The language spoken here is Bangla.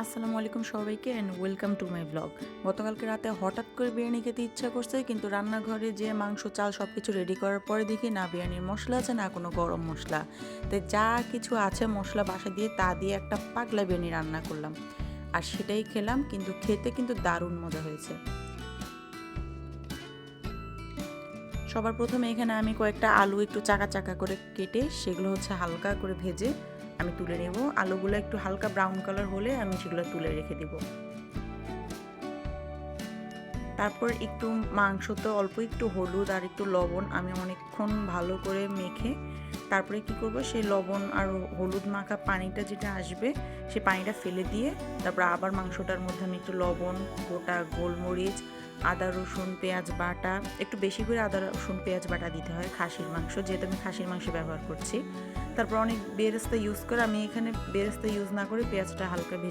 আসসালামু আলাইকুম সবাইকে and welcome to my blog. গতকালকে রাতে হঠাৎ করে বিরিয়ানি খেতে ইচ্ছা করছে, কিন্তু রান্নাঘরে যে মাংস চাল সব কিছু রেডি করার পরে দেখি না বিরিয়ানির মশলা আছে না কোনো গরম মশলা। তাই যা কিছু আছে মশলা বাসা দিয়ে তা দিয়ে একটা পাগলা বিরিয়ানি রান্না করলাম, আর সেটাই খেলাম। কিন্তু খেতে কিন্তু দারুণ মজা হয়েছে। সবার প্রথমে এখানে আমি কয়েকটা আলু একটু চাকা চাকা করে কেটে সেগুলো হালকা করে ভেজে আমি তুলে নেব। আলুগুলো একটু হালকা ব্রাউন কালার হলে আমি সেগুলো তুলে রেখে দিব। তারপর একটু মাংসতে অল্প একটু হলুদ আর একটু লবণ আমি অনেকক্ষণ ভালো করে মেখে তারপরে কি করব, সেই লবণ আর হলুদ মাখা পানিটা যেটা আসবে সেই পানিটা ফেলে দিয়ে তারপর আবার মাংসটার মধ্যে আমি একটু লবণ, গোটা গোলমরিচ, আদা রসুন পেঁয়াজ বাটা, একটু বেশি করে আদা রসুন পেঁয়াজ বাটা দিতে হয় খাসির মাংস, যেহেতু আমি খাসির মাংস ব্যবহার করছি। তারপর অনেক বেরেস্তা ইউজ করে, আমি এখানে বেরেস্তা ইউজ না করে পেঁয়াজটা হালকা ভেজে